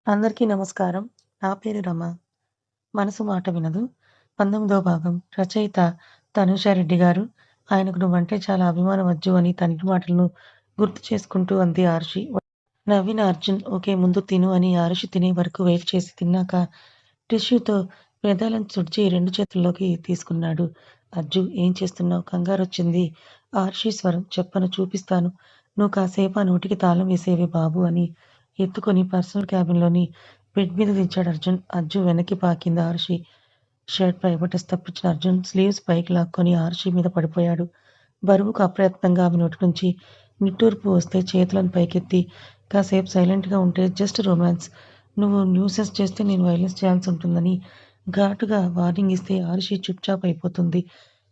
అందరికీ నమస్కారం. నా పేరు రమ. 'మనసు మాట వినదు' 19వ భాగం. రచయిత తనూషా రెడ్డి గారు. ఆయనకు నువ్వంటే చాలా అభిమానం అజ్జు అని తండ్రి మాటలను గుర్తు చేసుకుంటూ అంది ఆరుషి. నవ్విన అర్జున్ ఓకే ముందు తిను అని ఆరుషి తినే వరకు వెయిట్ చేసి తిన్నాక టిష్యూతో పెదాలను తుడిచి 2 చేతుల్లోకి తీసుకున్నాడు. అజ్జు ఏం చేస్తున్నావు? కంగారొచ్చింది ఆరుషి స్వరం. చెప్పను చూపిస్తాను. నువ్వు కాసేపు ఆ నోటికి తాళం వేసేవే బాబూ అని ఎత్తుకొని పర్సనల్ క్యాబిన్‌లోని బెడ్ మీద దించాడు అర్జున్. అజ్జు వెనక్కి పాకింది ఆరుషి. షర్ట్ పై బటన్స్ తప్పించిన అర్జున్ స్లీవ్స్ పైకి లాక్కొని ఆరుషి మీద పడిపోయాడు. బరువుకు అప్రయత్నంగా ఆమె నోటి నుంచి నిట్టూర్పు వస్తే చేతులను పైకెత్తి కాసేపు సైలెంట్‌గా ఉంటే జస్ట్ రొమాన్స్. నువ్వు న్యూసెన్స్ చేస్తే నేను వయలెన్స్ చేయాల్సుంటుందని ఘాటుగా వార్నింగ్ ఇస్తే ఆరుషి చుప్‌చాప్ అయిపోతుంది.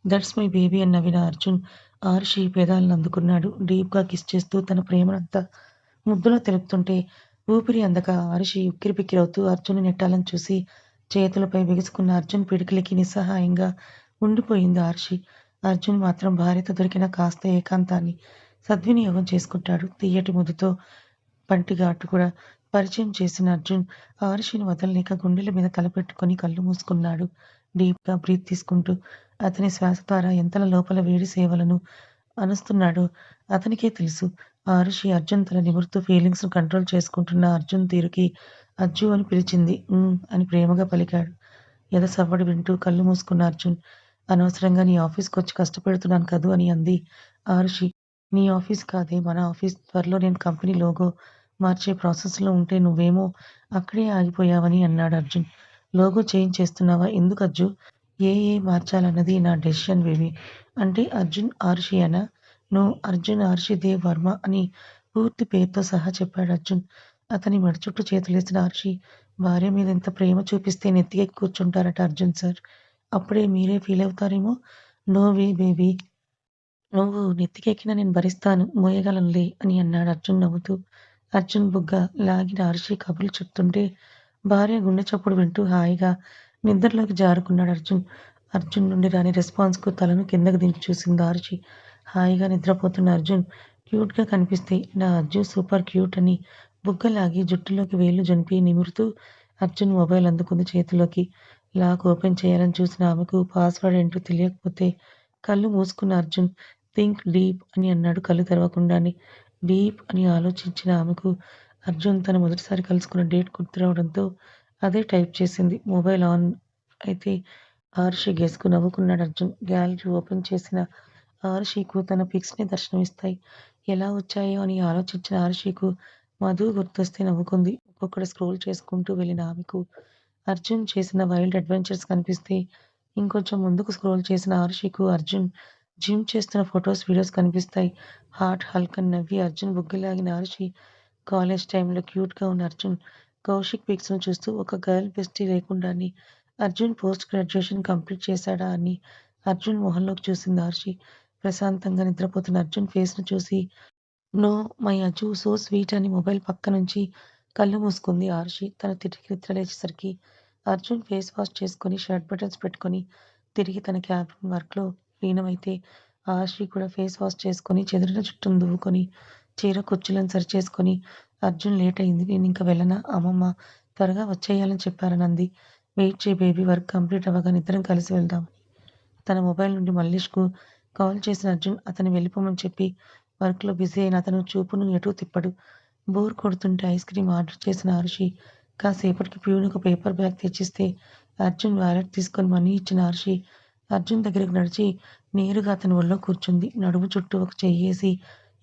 దట్స్ మై బేబీ అని నవ్విన అర్జున్ ఆరుషి పెదాలను అందుకున్నాడు. డీప్‌గా కిస్ చేస్తూ తన ప్రేమనంతా ముద్దులో తెలుపుతుంటే ఊపిరి అందక ఆరుషి ఉక్కిరిబిక్కిరవుతూ అర్జున్‌ని నెట్టాలని చూసి చేతులపై బిగుసుకున్న అర్జున్ పిడికిలికి నిస్సహాయంగా ఉండిపోయింది ఆరుషి. అర్జున్ మాత్రం భార్యతో దొరికిన కాస్త ఏకాంతాన్ని సద్వినియోగం చేసుకుంటాడు. తియ్యటి ముద్దుతో పంటిఘాటు కూడా పరిచయం చేసిన అర్జున్ ఆరుషిని వదలలేక గుండెల మీద తలపెట్టుకొని కళ్ళు మూసుకున్నాడు. డీప్‌గా బ్రీత్ తీసుకుంటూ అతని శ్వాస ద్వారా ఎంతల లోపల వేడి సేవలను అనుస్తున్నాడో అతనికే తెలుసు. ఆరుషి అర్జున్ తల నిమురుతూ ఫీలింగ్స్‌ను కంట్రోల్ చేసుకుంటున్న అర్జున్ తీరుకి అజ్జు అని పిలిచింది. అని ప్రేమగా పలికాడు. ఎద సవ్వడి వింటూ కళ్ళు మూసుకున్న అర్జున్ అనవసరంగా నీ ఆఫీస్‌కొచ్చి కష్టపెడుతున్నాను కదూ అని అంది ఆరుషి. నీ ఆఫీస్ కాదే మన ఆఫీస్. త్వరలో నేను కంపెనీ లోగో మార్చే ప్రాసెస్‌లో ఉంటే నువ్వేమో అక్కడే ఆగిపోయావని అన్నాడు అర్జున్. లోగో చేంజ్ చేస్తున్నావా? ఎందుకజ్జు? మార్చాలన్నది నా డెసిషన్ బేబీ. అంటే అర్జున్ ఆరుషియేనా? నో అర్జున్ ఆరుషి దేవ్ వర్మ అని పూర్తి పేరుతో సహా చెప్పాడు అర్జున్. అతని మెడ చుట్టూ చేతులేసిన ఆరుషి భార్య మీద ఇంత ప్రేమ చూపిస్తే నెత్తికెక్కి కూర్చుంటారట అర్జున్ సార్. అప్పుడే మీరే ఫీలవుతారేమో. No way baby. నువ్వు నెత్తికెక్కినా నేను భరిస్తాను. మోయగలనులే అని అన్నాడు అర్జున్ నవ్వుతూ. అర్జున్ బుగ్గ లాగిన ఆరుషి కబుర్లు చెప్తుంటే భార్య గుండె చప్పుడు వింటూ హాయిగా నిద్రలోకి జారుకున్నాడు అర్జున్. అర్జున్ నుండి రాని రెస్పాన్స్‌కు తలను కిందకి దించి చూసింది ఆరుషి. హాయిగా నిద్రపోతున్న అర్జున్ క్యూట్‌గా కనిపిస్తే నా అజ్జు సూపర్ క్యూట్ అని బుగ్గ లాగి జుట్టులోకి వేళ్లు జొనిపి నిమురుతూ అర్జున్ మొబైల్ అందుకుంది చేతిలోకి. లాక్ ఓపెన్ చేయాలని చూసిన ఆమెకు పాస్‌వర్డ్ ఏంటో తెలియకపోతే కళ్ళు మూసుకున్న అర్జున్ థింక్ డీప్ అని అన్నాడు కళ్ళు తెరవకుండానే. డీప్ అని ఆలోచించిన ఆమెకు అర్జున్ తను మొదటిసారి కలుసుకున్న డేట్ గుర్తు రావడంతో అదే టైప్ చేసింది. మొబైల్ ఆన్ అయితే ఆరుషి గెస్‌కు నవ్వుకున్నాడు అర్జున్. గ్యాలరీ ఓపెన్ చేసిన ఆరుషికు తన పిక్స్‌ని దర్శనమిస్తాయి. ఎలా వచ్చాయో అని ఆలోచించిన ఆరుషికు మధు గుర్తొస్తే నవ్వుకుంది. ఒక్కొక్కటి స్క్రోల్ చేసుకుంటూ వెళ్ళిన ఆమెకు అర్జున్ చేసిన వైల్డ్ అడ్వెంచర్స్ కనిపిస్తే ఇంకొంచెం ముందుకు స్క్రోల్ చేసిన ఆరుషికు అర్జున్ జిమ్ చేస్తున్న ఫోటోస్, వీడియోస్ కనిపిస్తాయి. హార్ట్ హల్క్ అని నవ్వి అర్జున్ బుగ్గలాగిన ఆరుషి కాలేజ్ టైమ్‌లో క్యూట్‌గా ఉన్న అర్జున్ కౌశిక్ పిక్స్‌ను చూస్తూ ఒక గర్ల్ బెస్టీ లేకుండానే అర్జున్ పోస్ట్ గ్రాడ్యుయేషన్ కంప్లీట్ చేశాడా అని అర్జున్ మొహంలోకి చూసింది ఆరుషి. ప్రశాంతంగా నిద్రపోతున్న అర్జున్ ఫేస్‌ను చూసి no my Ajju so sweet అని మొబైల్ పక్క నుంచి కళ్ళు మూసుకుంది ఆరుషి. తను తిరిగి నిద్ర లేచేసరికి అర్జున్ ఫేస్ వాష్ చేసుకొని, షర్ట్ బటన్స్ పెట్టుకొని తిరిగి తన క్యాబిన్ వర్క్‌లో లీనమైతే ఆరుషి కూడా ఫేస్ వాష్ చేసుకొని, చెదిరిన జుట్టును దువ్వుకొని, చీర కుచ్చులను సరిచేసుకొని అర్జున్ లేట్ అయింది. నేనింక వెళ్ళనా? అమ్మమ్మ త్వరగా వచ్చేయాలని చెప్పారనంది. వెయిట్ చెయ్ బేబీ వర్క్ కంప్లీట్ అవ్వగానే ఇద్దరం కలిసి వెళ్దామని. తన మొబైల్ నుండి మల్లేష్‌కు కాల్ చేసిన అర్జున్ అతన్ని వెళ్ళిపోమని చెప్పి వర్క్‌లో బిజీ అయిన అతను చూపును ఎటూ తిప్పడు. బోర్ కొడుతుంటే ఐస్ క్రీమ్ ఆర్డర్ చేసిన ఆరుషి కాసేపటికి ప్యూన్‌కు పేపర్ బ్యాగ్ తెచ్చిస్తే అర్జున్ వాలెట్ తీసుకొని మనీ ఇచ్చిన ఆరుషి అర్జున్ దగ్గరికి నడిచి నేరుగా అతని ఒళ్ళో కూర్చుంది. నడుము చుట్టూ ఒక చెయ్యేసి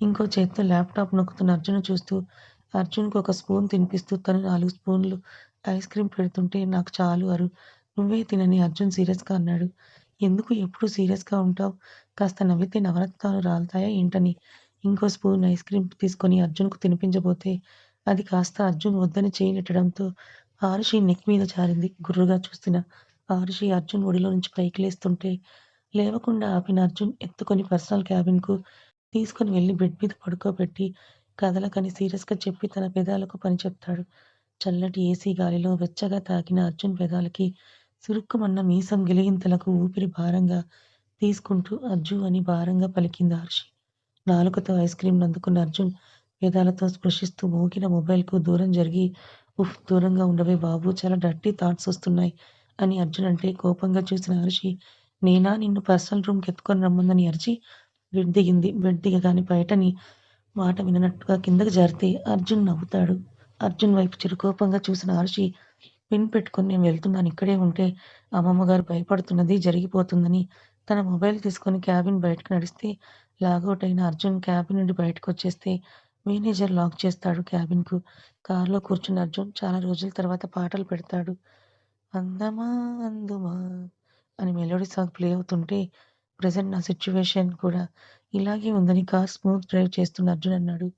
ఇంకో చేత్తో ల్యాప్‌టాప్ నొక్కుతున్న అర్జున్‌ను చూస్తూ అర్జున్‌కు ఒక స్పూన్ తినిపిస్తూ తను 4 స్పూన్లు ఐస్ క్రీమ్ పెడుతుంటే నాకు చాలు అరు. నువ్వే తినని అర్జున్ సీరియస్‌గా అన్నాడు. ఎందుకు ఎప్పుడూ సీరియస్‌గా ఉంటావు? కాస్త నవ్వితే నవరత్నాలు రాలతాయా ఏంటని ఇంకో స్పూన్ ఐస్ క్రీమ్ తీసుకొని అర్జున్‌కు తినిపించబోతే అది కాస్త అర్జున్ వద్దని చెయ్యి నెట్టడంతో ఆరుషి నెక్ మీద జారింది. గుర్రుగా చూసిన ఆరుషి అర్జున్ ఒడిలో నుంచి పైకి లేస్తుంటే లేవకుండా ఆపిన అర్జున్ ఎత్తుకొని పర్సనల్ క్యాబిన్‌కు తీసుకొని వెళ్లి బెడ్ మీద పడుకోబెట్టి కదలకని సీరియస్‌గా చెప్పి తన పెదాలకు పని చెప్తాడు. చల్లటి ఏసీ గాలిలో వెచ్చగా తాకిన అర్జున్ పెదాలకి సురుక్కుమన్న మీసం గిలిగింతలకు ఊపిరి భారంగా తీసుకుంటూ అజ్జు అని భారంగా పలికింది ఆర్షి. నాలుకతో ఐస్ క్రీంనందుకున్న అర్జున్ పెదాలతో స్పృశిస్తూ మోగిన మొబైల్‌కు దూరం జరిగి ఉఫ్! దూరంగా ఉండవే బాబు! చాలా డర్టీ థాట్స్ వస్తున్నాయి అని అర్జున్ అంటే కోపంగా చూసిన హర్షి, నేనా నిన్ను పర్సనల్ రూమ్‌కెత్తుకొని రమ్మందని అరిచి బెడ్ దిగింది. బెడ్ దిగగానే బయటని మాట విననట్టుగా కిందకి జారితే అర్జున్ నవ్వుతాడు. అర్జున్ వైపు చిరుకోపంగా చూసిన హర్షి పిన్ పెట్టుకొని నేను వెళ్తున్నాను. ఇక్కడే ఉంటే అమ్మమ్మ గారు భయపడుతున్నది జరిగిపోతుందని తన మొబైల్ తీసుకొని క్యాబిన్ బయటకు నడిస్తే లాగౌట్ అయిన అర్జున్ క్యాబిన్ నుండి బయటకొచ్చేస్తే మేనేజర్ లాక్ చేస్తాడు క్యాబిన్‌కు. కార్‌లో కూర్చున్న అర్జున్ చాలా రోజుల తర్వాత పాటలు పెడతాడు. అందమా అందుమా అని మెలోడీ సాంగ్ ప్లే అవుతుంటే ప్రెజెంట్ నా సిట్యుయేషన్ కూడా ఇలాగే ఉందని కార్ స్మూత్ డ్రైవ్ చేస్తున్న అర్జున్ అన్నాడు.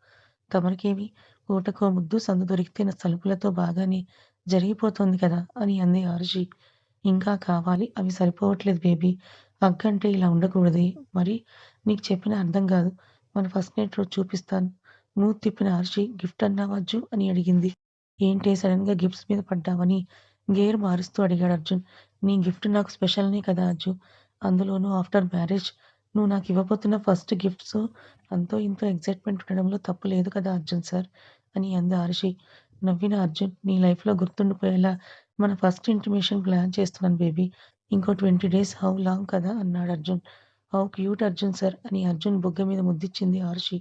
తమరికేమి పూటకో ముద్దు సందు దొరికితే నా తలుపులతో బాగానే జరిగిపోతోంది కదా! అని అంది ఆరుషి. ఇంకా కావాలి అవి సరిపోవట్లేదు బేబీ. హగ్గంటే ఇలా ఉండకూడదే! మరి నీకు చెప్పినా అర్థం కాదు. మన ఫస్ట్ నైట్ రోజు చూపిస్తాను. మూతి తిప్పిన ఆరుషి గిఫ్ట్ అన్నావా అజ్జు అని అడిగింది. ఏంటే సడెన్‌గా గిఫ్ట్స్ మీద పడ్డావని గేర్ మారుస్తూ అడిగాడు అర్జున్. నీ గిఫ్ట్ నాకు స్పెషల్‌నే కదా అజ్జు. అందులోనూ ఆఫ్టర్ మ్యారేజ్ నువ్వు నాకివ్వబోతున్న ఫస్ట్ గిఫ్ట్ సో, అంతో ఇంతో ఎక్సైట్‌మెంట్ ఉండడంలో తప్పు లేదు కదా అర్జున్ సార్ అని అంది ఆరుషి. నవ్విన అర్జున్ నీ లైఫ్‌లో గుర్తుండిపోయేలా మన ఫస్ట్ ఇంటిమేషన్ ప్లాన్ చేస్తున్నాను బేబీ. ఇంకో 20 డేస్ హౌ లాంగ్ కదా అన్నాడు Arjun. How cute Arjun sir అని అర్జున్ బుగ్గ మీద ముద్దిచ్చింది ఆరుషి.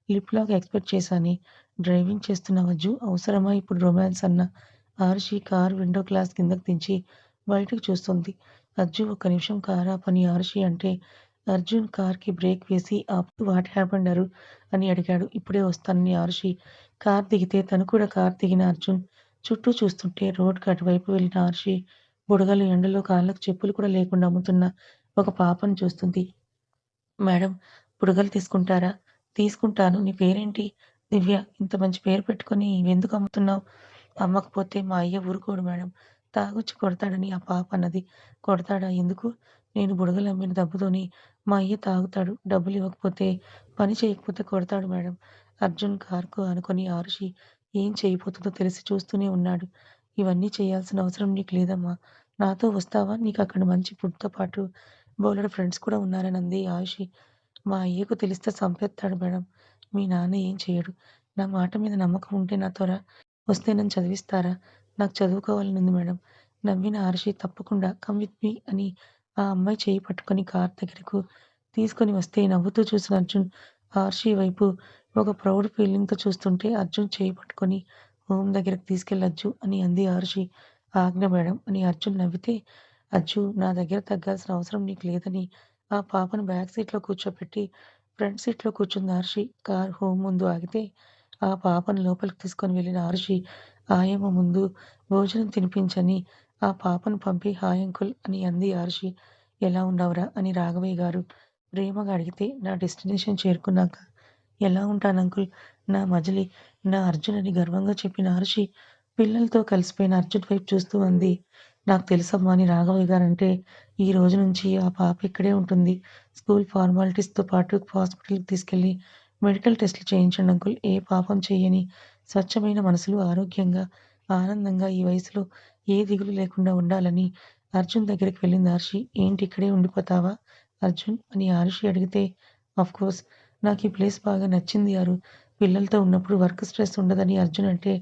లిప్ లాక్ ఎక్స్‌పెక్ట్ చేశానే. డ్రైవింగ్ చేస్తున్నావు అజ్జు. అవసరమా ఇప్పుడు రొమాన్స్ అన్న ఆరుషి కారు విండో గ్లాస్ కిందకి దించి బయటకు చూస్తుంది. అజ్జు ఒక్క నిమిషం కార్ ఆపని ఆరుషి అంటే అర్జున్ కార్‌కి బ్రేక్ వేసి ఆపుతూ వాట్ హ్యాపెండ్ అరు అని అడిగాడు. ఇప్పుడే వస్తానని ఆరుషి కార్ దిగితే తను కూడా కార్ దిగిన అర్జున్ చుట్టూ చూస్తుంటే రోడ్‌కి అటువైపు వెళ్ళిన ఆరుషి బుడగలు ఎండలో కాళ్ళకు చెప్పులు కూడా లేకుండా అమ్ముతున్న ఒక పాపను చూస్తుంది. మేడం బుడగలు తీసుకుంటారా? తీసుకుంటాను. నీ పేరేంటి? దివ్య. ఇంత మంచి పేరు పెట్టుకొని ఇవెందుకు అమ్ముతున్నావు? అమ్మకపోతే మా అయ్య ఊరుకోడు మేడం. తాగొచ్చి కొడతాడని ఆ పాప అన్నది. కొడతాడా? ఎందుకు? నేను బుడగలు అమ్మిన డబ్బుతోని మా అయ్య తాగుతాడు. డబ్బులివ్వకపోతే, పని చేయకపోతే కొడతాడు మేడం. అర్జున్ కార్‌కు ఆనుకొని ఆరుషి ఏం చేయబోతుందో తెలిసి చూస్తూనే ఉన్నాడు. ఇవన్నీ చేయాల్సిన అవసరం నీకు లేదమ్మా. నాతో వస్తావా? నీకక్కడ మంచి ఫుడ్‌తో పాటు బోలెడు ఫ్రెండ్స్ కూడా ఉన్నారనంది ఆయుషి. మా అయ్యకు తెలిస్తే చంపేత్తాడు మేడం. మీ నాన్న ఏం చెయ్యడు. నా మాట మీద నమ్మకం ఉంటే నాతో రా. వస్తే నన్ను చదివిస్తారా? నాకు చదువుకోవాలనుంది మేడం. నవ్విన ఆరుషి తప్పకుండా కమ్ విత్ మీ అని ఆ అమ్మాయి చెయ్యి పట్టుకొని కారు దగ్గరకు తీసుకొని వస్తే నవ్వుతూ చూసిన అర్జున్ ఆరుషి వైపు ఒక ప్రౌడ్ ఫీలింగ్‌తో చూస్తుంటే అర్జున్ చెయ్యి పట్టుకొని హోమ్ దగ్గరకు తీసుకెళ్ళొచ్చు అని అంది ఆరుషి. ఆజ్ఞ మేడం అని అర్జున్ నవ్వితే అజ్జు నా దగ్గర తగ్గాల్సిన అవసరం నీకు లేదని ఆ పాపను బ్యాక్ సీట్‌లో కూర్చోపెట్టి ఫ్రంట్ సీట్‌లో కూర్చుంది ఆరుషి. కారు హోమ్ ముందు ఆగితే ఆ పాపను లోపలికి తీసుకొని వెళ్ళిన ఆరుషి ఆయమ్మ ముందు భోజనం తినిపించని ఆ పాపను పంపి హాయ్ అంకుల్ అని అంది ఆరుషి. ఎలా ఉన్నావురా అని రాఘవయ్య గారు ప్రేమగా అడిగితే నా డెస్టినేషన్ చేరుకున్నాక ఎలా ఉంటాను అంకుల్ నా మజిలీ నా అర్జున్ అని గర్వంగా చెప్పిన ఆరుషి పిల్లలతో కలిసిపోయిన అర్జున్ వైపు చూస్తూ అంది. నాకు తెలుసమ్మా అని రాఘవయ్య గారంటే ఈ రోజు నుంచి ఆ పాప ఇక్కడే ఉంటుంది. స్కూల్ ఫార్మాలిటీస్‌తో పాటు హాస్పిటల్‌కి తీసుకెళ్ళి మెడికల్ టెస్ట్‌లు చేయించండి అంకుల్. ఏ పాపం చెయ్యని స్వచ్ఛమైన మనసులు ఆరోగ్యంగా, ఆనందంగా ఈ వయసులో ఏ దిగులు లేకుండా ఉండాలని అర్జున్ దగ్గరికి వెళ్ళింది ఆరుషి. ఏంటి ఇక్కడే ఉండిపోతావా అర్జున్ అని ఆరుషి అడిగితే ఆఫ్‌కోర్స్ నాకీ ప్లేస్ బాగా నచ్చింది అరు. పిల్లలతో ఉన్నప్పుడు వర్క్ స్ట్రెస్ ఉండదని అర్జున్ అంటే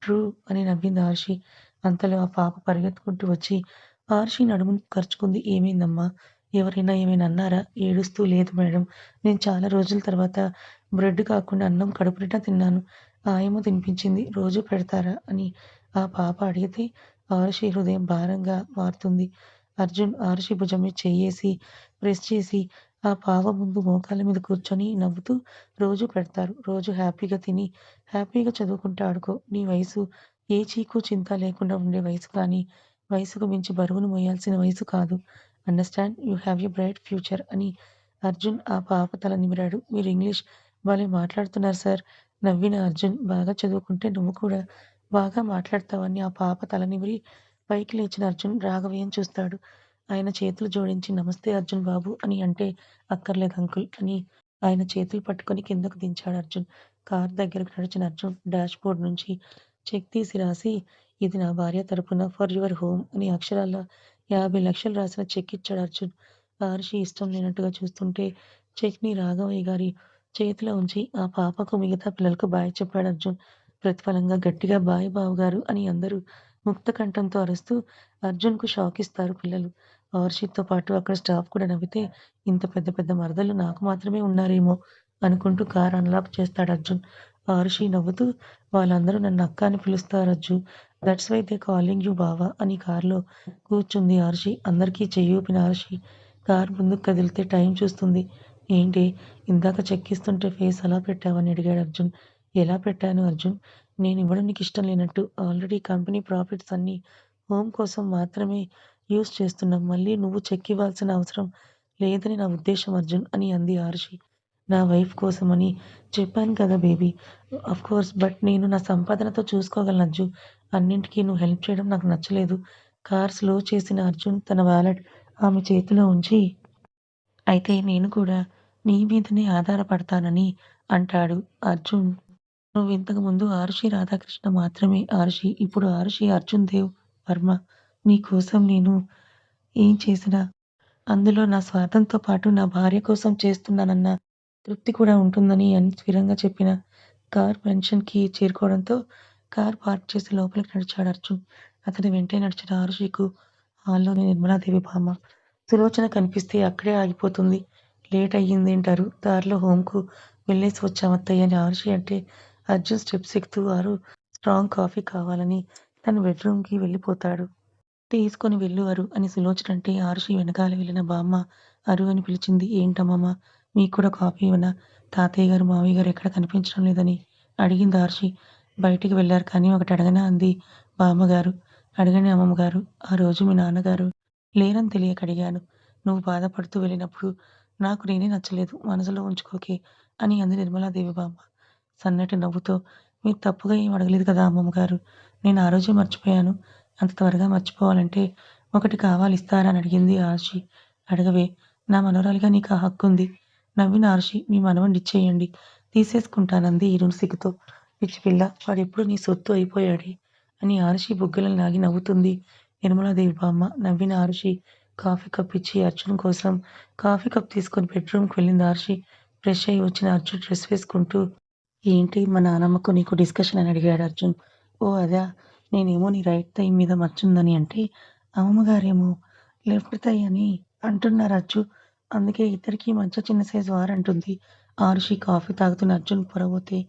ట్రూ అని నవ్వింది ఆరుషి. అంతలో ఆ పాప పరిగెత్తుకుంటూ వచ్చి ఆరుషి నడుముని కరుచుకుంది. ఏమైందమ్మా? ఎవరైనా ఏమైనా అన్నారా? ఏడుస్తూ లేదు మేడం. నేను చాలా రోజుల తర్వాత బ్రెడ్ కాకుండా అన్నం కడుపు నిండా తిన్నాను. ఆయమ్మ తినిపించింది. రోజూ పెడతారా? అని ఆ పాప అడిగితే ఆరుషి హృదయం భారంగా మారుతుంది. అర్జున్ ఆరుషి భుజం మీద చెయ్యేసి ప్రెస్ చేసి ఆ పాప ముందు మోకాళ్ళ మీద కూర్చొని నవ్వుతూ రోజూ పెడతారు. రోజు హ్యాపీగా తిని, హ్యాపీగా చదువుకుంటూ ఆడుకో. నీ వయసు ఏ చీకు చింత లేకుండా ఉండే వయసు కానీ, వయసుకు మించి బరువును మోయాల్సిన వయసు కాదు. Understand? You have a bright future అని అర్జున్ ఆ పాప తల నిమిరాడు. మీరు ఇంగ్లీష్ భలే మాట్లాడుతున్నారు సార్. నవ్విన అర్జున్ బాగా చదువుకుంటే నువ్వు కూడా బాగా మాట్లాడతావని ఆ పాప తల నిమిరి పైకి లేచిన అర్జున్ రాఘవయ్యను చూస్తాడు. ఆయన చేతులు జోడించి నమస్తే అర్జున్ బాబు అని అంటే అక్కర్లేదు అంకుల్ అని ఆయన చేతులు పట్టుకొని కిందకు దించాడు అర్జున్. కారు దగ్గరకు నడిచిన అర్జున్ డాష్ బోర్డ్ నుంచి చెక్ తీసి రాసి ఇది నా భార్య తరపున ఫర్ యువర్ హోమ్ అని అక్షరాల 50,00,000 రాసిన చెక్ ఇచ్చాడు అర్జున్. ఆరుషి ఇష్టం లేనట్టుగా చూస్తుంటే చెక్‌ని రాఘవయ్య గారి చేతిలో ఉంచి ఆ పాపకు మిగతా పిల్లలకు బాయ్ చెప్పాడు అర్జున్. ప్రతిఫలంగా గట్టిగా బాయ్ బావగారు అని అందరూ ముక్త కంఠంతో అరుస్తూ అర్జున్‌కు షాకిస్తారు పిల్లలు. హర్షిత్‌తో పాటు అక్కడ స్టాఫ్ కూడా నవ్వితే ఇంత పెద్ద పెద్ద మరదళ్ళు నాకు మాత్రమే ఉన్నారేమో అనుకుంటూ కార్ అన్‌లాక్ చేస్తాడు అర్జున్. హర్షి నవ్వుతూ వాళ్ళందరూ నన్ను అక్క అని పిలుస్తారు Ajju. That's why they calling you బావ అని కార్‌లో కూర్చుంది హర్షి. అందరికీ చెయ్యూపిన హర్షి కారు ముందుకు కదిలితే టైం చూస్తుంది. ఏంటి ఇందాక చెక్కిస్తుంటే ఫేస్ అలా పెట్టావని అడిగాడు అర్జున్. ఎలా పెట్టాను అర్జున్? నేనివ్వడం నీకిష్టం లేనట్టు. ఆల్రెడీ కంపెనీ ప్రాఫిట్స్ అన్నీ హోమ్ కోసం మాత్రమే యూజ్ చేస్తున్నాం. మళ్ళీ నువ్వు చెక్ ఇవ్వాల్సిన అవసరం లేదని నా ఉద్దేశ్యం అర్జున్ అని అంది ఆరుషి. నా వైఫ్ కోసమని చెప్పాను కదా బేబీ. అఫ్‌కోర్స్ బట్ నేను నా సంపాదనతో చూసుకోగలను అజ్జు. అన్నింటికి నువ్వు హెల్ప్ చేయడం నాకు నచ్చలేదు. కార్ స్లో చేసిన అర్జున్ తన వాలెట్ ఆమె చేతిలో ఉంచి అయితే నేను కూడా నీ మీదనే ఆధారపడతానని అంటాడు. అర్జున్ నువ్వింతకు ముందు 'ఆరుషి రాధాకృష్ణ' మాత్రమే 'ఆరుషి'. ఇప్పుడు 'ఆరుషి అర్జున్ దేవ్ వర్మ'. నీ కోసం నేను ఏం చేసినా అందులో నా స్వార్థంతో పాటు నా భార్య కోసం చేస్తున్నానన్న తృప్తి కూడా ఉంటుందని అని స్థిరంగా చెప్పిన కార్ మెన్షన్‌కి చేరుకోవడంతో కార్ పార్క్ చేసి లోపలికి నడిచాడు అర్జున్. అతని వెంటే నడిచిన ఆరుషికు హాల్లోని నిర్మలాదేవి బామ్మ, సులోచన కనిపిస్తే అక్కడే ఆగిపోతుంది. లేట్ అయ్యిందేంటారు? దారిలో హోమ్‌కు వెళ్ళేసి వచ్చాం అత్తయ్య అని ఆరుషి అంటే అర్జున్ స్టెప్స్ ఎక్కుతూ స్ట్రాంగ్ కాఫీ కావాలని తన బెడ్‌రూమ్‌కి వెళ్ళిపోతాడు. తీసుకొని వెళ్ళు అరు అని సులోచన అంటే ఆరుషి వెనకాల వెళ్ళిన బామ్మ అరు అని పిలిచింది. ఏంటమ్మమ్మా మీకు కూడా కాఫీ ఇవ్వనా? తాతయ్య గారు, మావయ్య గారు ఎక్కడ కనిపించడం లేదని అడిగింది ఆరుషి. బయటికి వెళ్లారు కానీ ఒకటి అడగనా అంది బామ్మగారు. అడగండి అమ్మమ్మగారు. ఆ రోజు మీ నాన్నగారు లేరని తెలియక అడిగాను. నువ్వు బాధపడుతూ వెళ్ళినప్పుడు నాకు నేనే నచ్చలేదు. మనసులో ఉంచుకోకే అని అంది నిర్మలాదేవి బామ్మ. సన్నటి నవ్వుతో మీరు తప్పుగా ఏం అడగలేదు కదా అమ్మమ్మగారు. నేను ఆ రోజే మర్చిపోయాను. అంత త్వరగా మర్చిపోవాలంటే ఒకటి కావాలి ఇస్తారా అని అడిగింది ఆర్షి. అడగవే నా మనవరాలిగా నీకు ఆ హక్కుంది. నవ్విన ఆర్షి మీ మనవణ్ణిచ్చేయండి. తీసేసుకుంటానంది ఈరును సిగ్గుతో. పిచ్చిపిల్ల వాడెప్పుడు నీ సొత్తు అయిపోయాడే అని ఆరుషి బుగ్గలను లాగి నవ్వుతుంది నిర్మలాదేవి బామ్మ. నవ్విన ఆరుషి కాఫీ కప్ ఇచ్చి అర్జున్ కోసం కాఫీ కప్ తీసుకొని బెడ్రూమ్‌కి వెళ్ళింది ఆరుషి. ఫ్రెష్ అయ్యి వచ్చిన అర్జున్ డ్రెస్ వేసుకుంటూ ఏంటి మా నానమ్మకు నీకు డిస్కషన్ అని అడిగాడు అర్జున్. ఓ అదా! నేనేమో నీ రైట్ థై మీద మచ్చుందని అంటే, అమ్మమ్మగారేమో లెఫ్ట్ థై అని అంటున్నారు అచ్చు. అందుకే ఇద్దరికీ మధ్య చిన్న సైజు వారంటుంది. ఆరుషి కాఫీ తాగుతున్న అర్జున్ పొరబోతే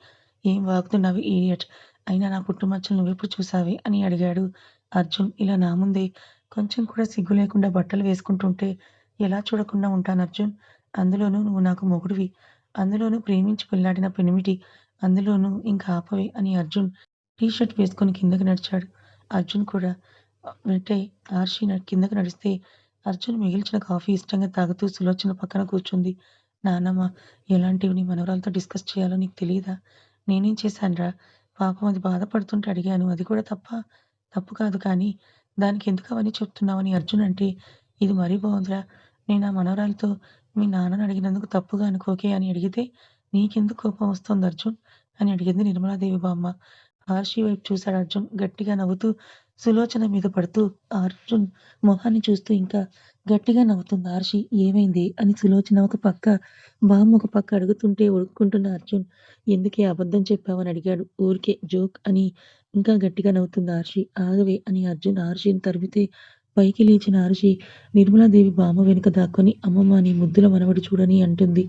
ఏం వాగుతున్నావే ఈడియట్! అయినా నా పుట్టుమచ్చలు నువ్వెప్పుడు చూసావే? అని అడిగాడు అర్జున్. ఇలా నా ముందే కొంచెం కూడా సిగ్గు లేకుండా బట్టలు వేసుకుంటుంటే ఎలా చూడకుండా ఉంటానర్జున్? అందులోనూ నువ్వు నాకు మొగుడివి. అందులోనూ ప్రేమించి పెళ్లాడిన పెనిమిటి. అందులోనూ ఇంక ఆపవే అని అర్జున్ టీ షర్ట్ వేసుకొని కిందకి నడిచాడు. అర్జున్ కూడా వెంటే ఆర్షి కిందకి నడిస్తే అర్జున్ మిగిల్చిన కాఫీ ఇష్టంగా తాగుతూ సులోచన పక్కన కూర్చుంది. నాన్నమ్మ ఎలాంటివి నీ మనవరాలతో డిస్కస్ చేయాలో నీకు తెలీదా? నేనేం చేశానురా? పాపం అది బాధపడుతుంటే అడిగాను. అది కూడా తప్పా? తప్పు కాదు కానీ దానికెందుకు అవన్నీ చెప్తున్నావని అర్జున్ అంటే ఇది మరీ బావుందిరా! నేను ఆ మనవరాలితో మీ నాన్నని అడిగినందుకు తప్పుగా అనుకోకే అని అడిగితే నీకెందుకు కోపం వస్తోంది అర్జున్? అని అడిగింది నిర్మలాదేవి బామ్మ. ఆర్షి వైపు చూశాడు అర్జున్. గట్టిగా నవ్వుతూ సులోచన మీద పడుతూ అర్జున్ మొహాన్ని చూస్తూ ఇంకా గట్టిగా నవ్వుతుంది ఆర్షి. ఏమైందే? అని సులోచన ఒక పక్క, బామ్మ ఒక పక్క అడుగుతుంటే ఉడుక్కుంటున్న అర్జున్ ఎందుకే అబద్ధం చెప్పావని అడిగాడు. ఊరికే జోక్ అని ఇంకా గట్టిగా నవ్వుతుంది ఆర్షి. ఆగవే అని అర్జున్ ఆర్షిని తరిమితే పైకి లేచిన ఆర్షి నిర్మలాదేవి బామ్మ వెనుక దాక్కొని అమ్మమ్మ నీ ముద్దుల మనవడు చూడని అంటుంది.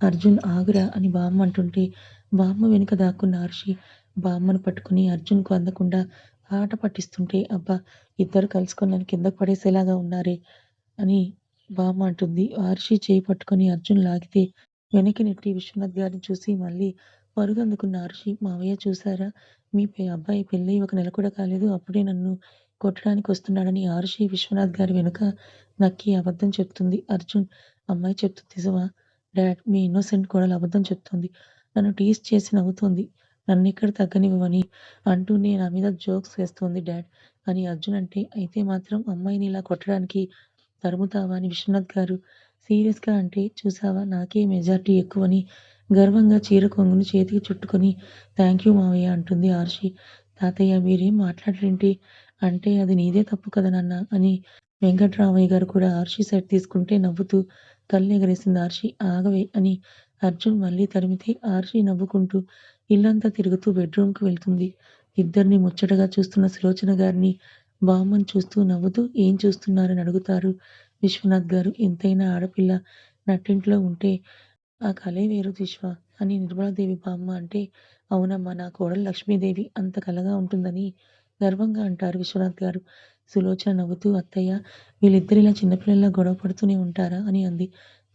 అర్జున్ ఆగురా అని బామ్మ అంటుంటే బామ్మ వెనుక దాక్కున్న ఆర్షి బామ్మను పట్టుకుని అర్జున్‌కు అందకుండా ఆట పట్టిస్తుంటే అబ్బా! ఇద్దరు కలుసుకొని నన్ను కిందకు పడేసేలాగా ఉన్నారే అని బామ్మ అంటుంది. ఆర్షి చేయి పట్టుకొని అర్జున్ లాగితే వెనక్కి నెట్టి విశ్వనాథ్ గారిని చూసి మళ్ళీ పరుగందుకున్న ఆర్షి మావయ్య చూసారా? మీ అబ్బాయి పెళ్ళయి ఒక నెల కూడా కాలేదు. అప్పుడే నన్ను కొట్టడానికి వస్తున్నాడని ఆరుషి విశ్వనాథ్ గారి వెనుక నక్కి అబద్ధం చెప్తుంది. అర్జున్ అమ్మాయి చెప్తుంది నిజమా? డాడ్ మీ ఇన్నోసెంట్ కోడలు అబద్ధం చెప్తోంది. నన్ను టీజ్ చేసి నవ్వుతోంది. నన్నిక్కడ తగ్గనివ్వమని అంటూనే నా మీద జోక్స్ వేస్తోంది డాడ్ అని అర్జున్ అంటే, అయితే మాత్రం అమ్మాయిని ఇలా కొట్టడానికి తరుముతావా అని విశ్వనాథ్ గారు సీరియస్‌గా అంటే, చూసావా నాకే మెజారిటీ ఎక్కువని గర్వంగా చీర కొంగుని చేతికి చుట్టుకొని థాంక్యూ మావయ్య అంటుంది ఆర్షి. తాతయ్య మీరేం మాట్లాడరేంటి? అంటే అది నీదే తప్పు కదా నాన్న అని వెంకట్రామయ్య గారు కూడా ఆర్షి సైడ్ తీసుకుంటే నవ్వుతూ కళ్ళెగరేసింది ఆర్షి. ఆగవే అని అర్జున్ మళ్ళీ తరిమితే ఆర్షి నవ్వుకుంటూ ఇల్లంతా తిరుగుతూ బెడ్‌రూమ్‌కి వెళ్తుంది. ఇద్దరిని ముచ్చటగా చూస్తున్న సులోచన గారిని బామ్మని చూస్తూ నవ్వుతూ "ఏం చూస్తున్నారని" అడుగుతారు విశ్వనాథ్ గారు. ఎంతైనా ఆడపిల్ల నట్టింట్లో ఉంటే ఆ కళే వేరు విశ్వ అని నిర్మలాదేవి బామ్మ అంటే, అవునమ్మా నా కోడలు లక్ష్మీదేవి అంత కళగా ఉంటుందని గర్వంగా అంటారు విశ్వనాథ్ గారు. సులోచన నవ్వుతూ అత్తయ్య వీళ్ళిద్దరిలా చిన్నపిల్లల్లా గొడవ పడుతూనే ఉంటారా అని అంది.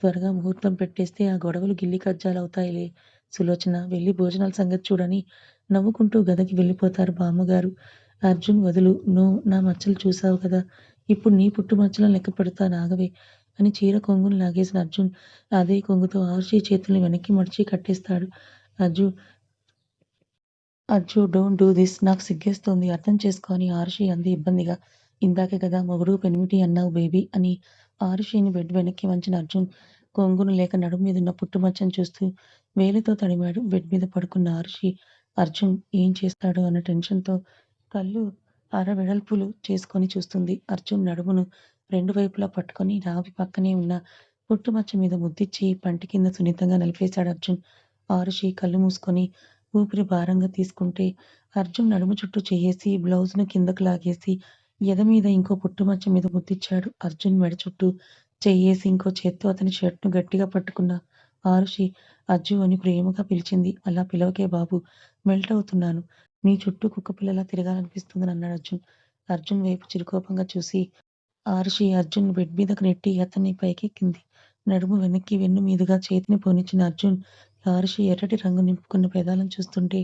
త్వరగా ముహూర్తం పెట్టేస్తే ఆ గొడవలు గిల్లి కజ్జాలవుతాయిలే సులోచన వెళ్ళి భోజనాల సంగతి చూడని నవ్వుకుంటూ గదికి వెళ్ళిపోతారు బామ్మగారు. అర్జున్ వదులు నా మచ్చలు చూసావు కదా! ఇప్పుడు నీ పుట్టు మచ్చలను లెక్క పెడతాను ఆగవే అని చీర కొంగును లాగేసిన అర్జున్ అదే కొంగుతో ఆర్షి చేతుల్ని వెనక్కి మడిచి కట్టేస్తాడు. Ajju Ajju don't do this నాకు సిగ్గేస్తోంది అర్థం చేసుకో అని ఆరుషి అంది ఇబ్బందిగా. ఇందాకే కదా మొగుడు పెనిమిటి అన్నావు బేబీ అని ఆరుషిని బెడ్ వెనక్కి వంచిన అర్జున్ కొంగును లేక నడుము మీదున్న పుట్టుమచ్చను చూస్తూ వేలితో తడిమాడు. బెడ్ మీద పడుకున్న ఆరుషి అర్జున్ ఏం చేస్తాడో అన్న టెన్షన్‌తో కళ్ళు అరవెడల్పులు చేసుకొని చూస్తుంది. అర్జున్ నడుమును రెండు వైపులా పట్టుకొని రావి పక్కనే ఉన్న పుట్టుమచ్చ మీద ముద్దిచ్చి పంటి కింద సున్నితంగా నలిపేశాడు అర్జున్. ఆరుషి కళ్ళు మూసుకొని ఊపిరి భారంగా తీసుకుంటే అర్జున్ నడుము చుట్టూ చెయ్యేసి బ్లౌజును కిందకు లాగేసి ఎద మీద ఇంకో పుట్టుమచ్చ మీద ముద్దిచ్చాడు. అర్జున్ మెడ చుట్టూ చెయ్యేసి ఇంకో చేత్తో అతని షర్ట్‌ను గట్టిగా పట్టుకున్న ఆరుషి అజ్జు అని ప్రేమగా పిలిచింది. అలా పిలవకే బాబూ మెల్ట్ అవుతున్నాను. నీ చుట్టూ కుక్కపిల్లలా తిరగాలనిపిస్తుందని అన్నాడు అర్జున్. అర్జున్ వైపు చిరుకోపంగా చూసి ఆరుషి అర్జున్ బెడ్ మీదకు నెట్టి అతన్ని పైకెక్కింది. నడుము వెనక్కి వెన్ను మీదుగా చేతిని పోనిచ్చిన అర్జున్ ఆరుషి ఎర్రటి రంగు నింపుకున్న పెదాలను చూస్తుంటే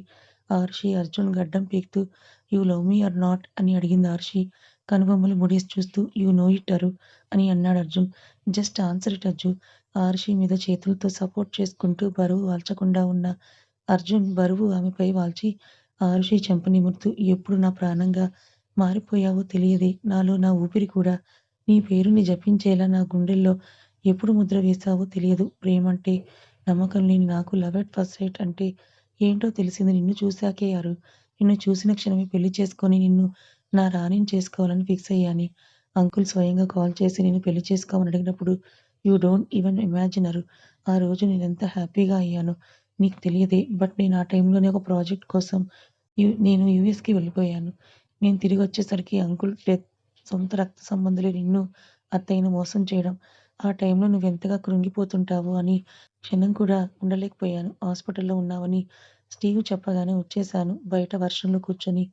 ఆరుషి అర్జున్ గడ్డం పీకుతూ you love me or not అని అడిగింది ఆరుషి. కనుబొమ్మలు ముడేసి చూస్తూ యూ నో ఇట్ అరు అని అన్నాడు Arjun. Just answer it Ajju. Arushi మీద చేతులతో సపోర్ట్ చేసుకుంటూ బరువు వాల్చకుండా ఉన్న అర్జున్ బరువు ఆమెపై వాల్చి ఆరుషి చెంప నిమురుతూ ఎప్పుడు నా ప్రాణంగా మారిపోయావో తెలియదే నాలో నా ఊపిరి కూడా నీ పేరుని జపించేలా నా గుండెల్లో ఎప్పుడు ముద్ర వేశావో తెలియదు. ప్రేమంటే నమ్మకం లేని నాకు లవ్ ఎట్ ఫస్ట్ సైట్ అంటే ఏంటో తెలిసింది నిన్ను చూశాకే అరు. నిన్ను చూసిన క్షణమే పెళ్లి చేసుకొని నిన్ను నా రాణిని చేసుకోవాలని ఫిక్స్ అయ్యానే. అంకుల్ స్వయంగా కాల్ చేసి నిన్ను పెళ్లి చేసుకోమని అడిగినప్పుడు యూ డోంట్ ఈవెన్ ఇమాజిన్ అరు. ఆ రోజు నేనెంత హ్యాపీగా అయ్యానో నీకు తెలియదే. బట్ నేను ఆ టైంలోనే ఒక ప్రాజెక్ట్ కోసం నేను యూఎస్‌కి వెళ్ళిపోయాను. నేను తిరిగొచ్చేసరికి అంకుల్ డెత్. సొంత రక్త సంబంధులే నిన్ను, అత్తయ్యను మోసం చేయడం. ఆ టైంలో నువ్వెంతగా కృంగిపోతుంటావో అని క్షణం కూడా ఉండలేకపోయాను. హాస్పిటల్‌లో ఉన్నావని స్టీవ్ చెప్పగానే వచ్చేశాను. బయట వర్షంలో కూర్చొని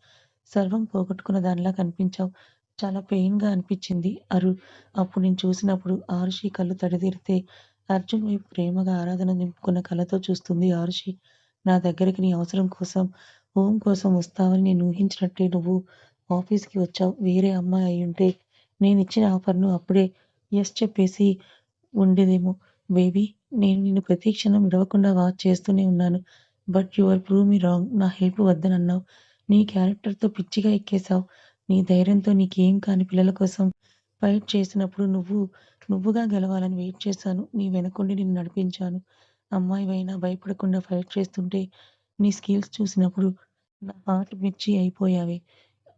సర్వం పోగొట్టుకున్న దానిలా కనిపించావు. చాలా పెయిన్‌గా అనిపిచ్చింది అరు. అప్పుడు నిన్ను చూసినప్పుడు ఆరుషి కళ్ళు తడిదిరితే అర్జున్ వైపు ప్రేమగా ఆరాధన నింపుకున్న కళ్ళతో చూస్తుంది ఆరుషి. నా దగ్గరికి నీ అవసరం కోసం, హోమ్ కోసం వస్తావని నేను ఊహించినట్టే నువ్వు ఆఫీస్‌కి వచ్చావు. వేరే అమ్మాయి అయ్యుంటే నేనిచ్చిన ఆఫర్‌ను అప్పుడే యెస్ చెప్పేసి ఉండేదేమో. బేబీ నేను నిన్ను ప్రతి క్షణం విడవకుండా వాచ్ చేస్తూనే ఉన్నాను. But you are prove me wrong. నా హెల్ప్ వద్దనన్నావు. నీ క్యారెక్టర్‌తో పిచ్చిగా ఎక్కేసావు. నీ ధైర్యంతో నీకేం కాని పిల్లల కోసం ఫైట్ చేసినప్పుడు నువ్వుగా గెలవాలని వెయిట్ చేశాను. నీ వెనకుండి నిన్ను నడిపించాను. అమ్మాయివైనా భయపడకుండా ఫైట్ చేస్తుంటే నీ స్కిల్స్ చూసినప్పుడు నా హార్ట్ మిర్చి అయిపోయావే.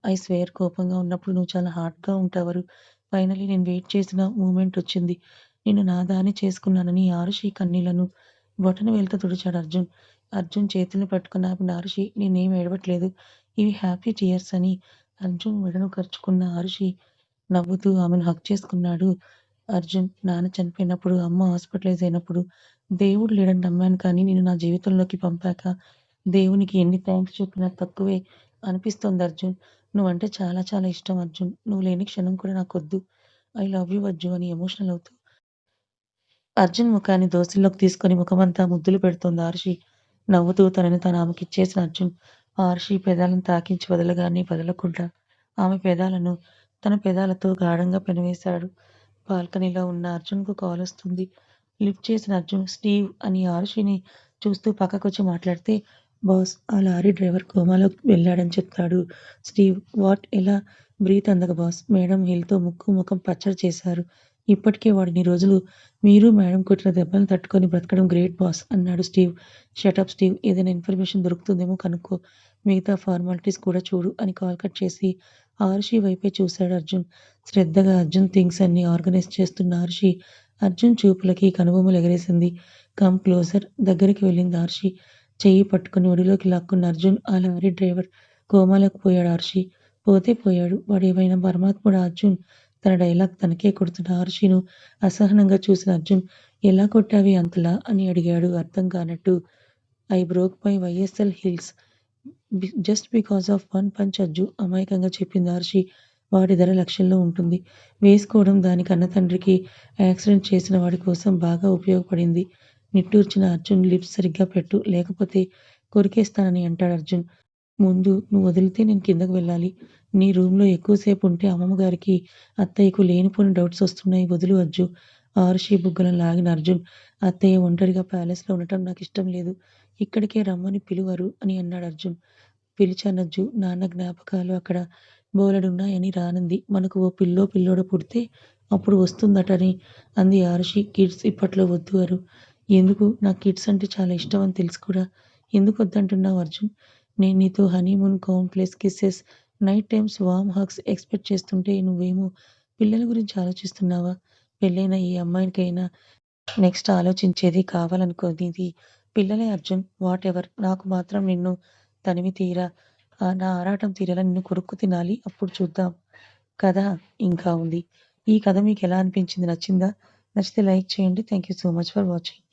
ఐ స్వేర్ కోపంగా ఉన్నప్పుడు నువ్వు చాలా హార్డ్‌గా ఉంటావరు. ఫైనల్లీ నేను వెయిట్ చేసిన మూమెంటొచ్చింది. నిన్ను నా దాన్ని చేసుకున్నానని ఆరుషి కన్నీళ్లను బొటనవేలుతో తుడిచాడు అర్జున్. అర్జున్ చేతుల్ని పట్టుకుని ఆపిన ఆరుషి నేనేం ఏడవట్లేదు. ఇవి హ్యాపీ టియర్స్ అని అర్జున్ మెడను కరుచుకున్న ఆరుషి నవ్వుతూ ఆమెను హగ్ చేసుకున్నాడు అర్జున్. నాన్న చనిపోయినప్పుడు, అమ్మ హాస్పిటలైజ్ అయినప్పుడు దేవుడు లేడని నమ్మాను కానీ నిన్ను నా జీవితంలోకి పంపాక దేవునికి ఎన్ని థాంక్స్ చెప్పినా తక్కువే అనిపిస్తోంది అర్జున్. నువ్వంటే చాలా చాలా ఇష్టం అర్జున్. నువ్వు లేని క్షణం కూడా నాకొద్దు. ఐ లవ్ యూ అజ్జు అని ఎమోషనల్ అవుతూ అర్జున్ ముఖాన్ని దోసిల్లోకి తీసుకొని ముఖమంతా ముద్దులు పెడుతోంది ఆరుషి. నవ్వుతూ తనని తాను ఆమెకిచ్చేసిన అర్జున్ ఆరుషి పెదాలను తాకించి వదలగానే వదలకుండా ఆమె పెదాలను తన పెదాలతో గాఢంగా పెనవేశాడు. బాల్కనీలో ఉన్న అర్జున్‌కు కాలొస్తుంది. లిఫ్ట్ చేసిన అర్జున్ స్టీవ్ అని ఆరుషిని చూస్తూ పక్కకొచ్చి మాట్లాడితే బాస్ ఆ లారీ డ్రైవర్ కోమాలోకి వెళ్ళాడని చెప్తాడు స్టీవ్. వాట్ ఎలా? బ్రీత్ అందక బాస్. మేడం హిల్‌తో ముక్కు, ముఖం పచ్చడి చేశారు. ఇప్పటికే వాడిన్ని రోజులు మీరు మేడం కొట్టిన దెబ్బలను తట్టుకొని బ్రతకడం గ్రేట్ బాస్ అన్నాడు స్టీవ్. Shut up Steve. ఏదైనా ఇన్ఫర్మేషన్ దొరుకుతుందేమో కనుక్కో. మిగతా ఫార్మాలిటీస్ కూడా చూడు అని కాల్ కట్ చేసి ఆరుషి వైపే చూశాడు అర్జున్. శ్రద్ధగా అర్జున్ థింగ్స్ అన్నీ ఆర్గనైజ్ చేస్తున్న ఆరుషి అర్జున్ చూపులకి కనుబొమ్మలు ఎగరేసింది. కమ్ క్లోజర్ దగ్గరికి వెళ్ళింది ఆరుషి. చెయ్యి పట్టుకుని ఒడిలోకి లాక్కున్న అర్జున్ ఆ లారీ డ్రైవర్ కోమాలోకి పోయాడు ఆర్షి. పోతే పోయాడు. వాడేమైనా పరమాత్ముడా అర్జున్! తన డైలాగ్ తనకే కొడుతున్న ఆర్షిను అసహనంగా చూసిన అర్జున్ ఎలా కొట్టావే అంతలా? అని అడిగాడు అర్థం కానట్టు. I broke my YSL heels just because of one punch Ajju అమాయకంగా చెప్పింది ఆర్షి. వాడి ధర లక్షల్లో ఉంటుంది. వేసుకోవడం దాని కన్నతండ్రికి యాక్సిడెంట్ చేసిన వాడి కోసం బాగా ఉపయోగపడింది. నిట్టూర్చిన అర్జున్ లిప్స్ సరిగ్గా పెట్టు లేకపోతే కొరికేస్తానని అంటాడు అర్జున్. ముందు నువ్వు వదిలితే నేను కిందకు వెళ్ళాలి. నీ రూమ్‌లో ఎక్కువసేపు ఉంటే అమ్మమ్మగారికి, అత్తయ్యకు లేనిపోని డౌట్స్ వస్తున్నాయి వదులు అజ్జు. ఆరుషి బుగ్గలను లాగిన అర్జున్ అత్తయ్య ఒంటరిగా ప్యాలెస్‌లో ఉండటం నాకిష్టం లేదు. ఇక్కడికే రమ్మని పిలువరు అని అన్నాడు అర్జున్. పిలిచానజ్జు. నాన్న జ్ఞాపకాలు అక్కడ బోలెడున్నాయని రానంది. మనకు ఓ పిల్లో పిల్లోడో పుడితే అప్పుడు వస్తుందటని అంది ఆరుషి. కిడ్స్ ఇప్పట్లో వద్దు అరు. ఎందుకు? నాకు కిడ్స్ అంటే చాలా ఇష్టం అని తెలుసు కూడా. ఎందుకొద్దంటున్నావు అర్జున్? నేను నీతో honeymoon, countless kisses, night times warm hugs expect చేస్తుంటే నువ్వేమో పిల్లల గురించి ఆలోచిస్తున్నావా? పెళ్ళైన ఏ అమ్మాయికైనా నెక్స్ట్ ఆలోచించేది కావాలనుకునేది పిల్లలే అర్జున్. వాటెవర్. నాకు మాత్రం నిన్ను తనివి తీరా నా ఆరాటం తీరేలా నిన్ను కొరుక్కు తినాలి. అప్పుడు చూద్దాం. కథ ఇంకా ఉంది. ఈ కథ మీకెలా అనిపించింది? నచ్చిందా? నచ్చితే లైక్ చేయండి. Thank you so much for watching.